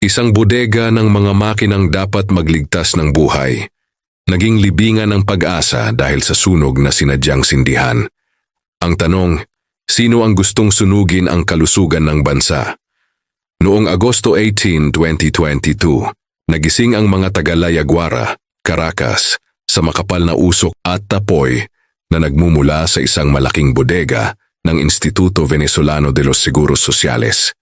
Isang bodega ng mga makinang dapat magligtas ng buhay. Naging libingan ng pag-asa dahil sa sunog na sinadyang sindihan. Ang tanong, sino ang gustong sunugin ang kalusugan ng bansa? Noong Agosto 18, 2022, nagising ang mga taga-Layaguara, Caracas, sa makapal na usok at tapoy na nagmumula sa isang malaking bodega ng Instituto Venezolano de los Seguros Sociales,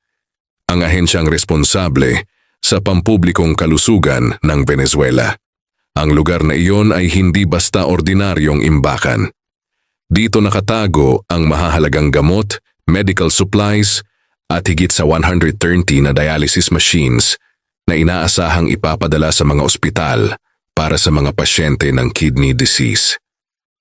ang ahensyang responsable sa pampublikong kalusugan ng Venezuela. Ang lugar na iyon ay hindi basta ordinaryong imbakan. Dito nakatago ang mahahalagang gamot, medical supplies, at higit sa 130 na dialysis machines na inaasahang ipapadala sa mga ospital para sa mga pasyente ng kidney disease.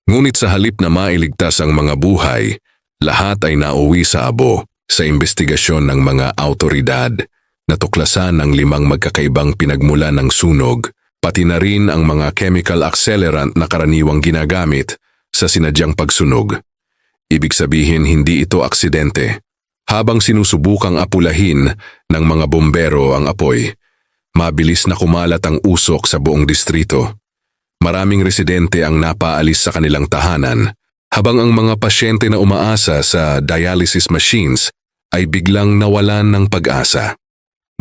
Ngunit sa halip na mailigtas ang mga buhay, lahat ay nauwi sa abo sa investigasyon ng mga awtoridad. Natuklasan ang 5 magkakaibang pinagmulan ng sunog, pati na rin ang mga chemical accelerant na karaniwang ginagamit sa sinadyang pagsunog. Ibig sabihin hindi ito aksidente. Habang sinusubukang apulahin ng mga bombero ang apoy, mabilis na kumalat ang usok sa buong distrito. Maraming residente ang napaalis sa kanilang tahanan, habang ang mga pasyente na umaasa sa dialysis machines ay biglang nawalan ng pag-asa.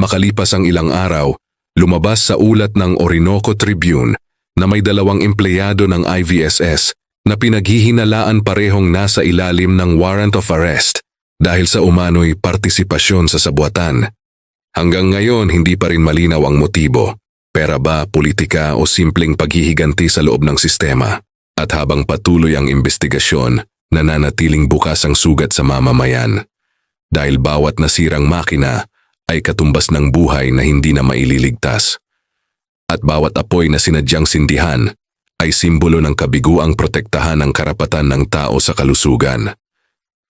Makalipas ang ilang araw, lumabas sa ulat ng Orinoco Tribune na may 2 empleyado ng IVSS na pinaghihinalaan parehong nasa ilalim ng warrant of arrest dahil sa umano'y partisipasyon sa sabuatan. Hanggang ngayon hindi pa rin malinaw ang motibo, pera ba, politika o simpleng paghihiganti sa loob ng sistema. At habang patuloy ang investigasyon, nananatiling bukas ang sugat sa mamamayan. Dahil bawat nasirang makina ay katumbas ng buhay na hindi na maililigtas. At bawat apoy na sinadyang sindihan ay simbolo ng kabiguang protektahan ng karapatan ng tao sa kalusugan.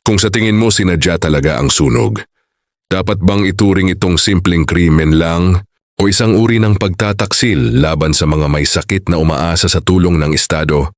Kung sa tingin mo sinadya talaga ang sunog, dapat bang ituring itong simpleng krimen lang o isang uri ng pagtataksil laban sa mga may sakit na umaasa sa tulong ng Estado?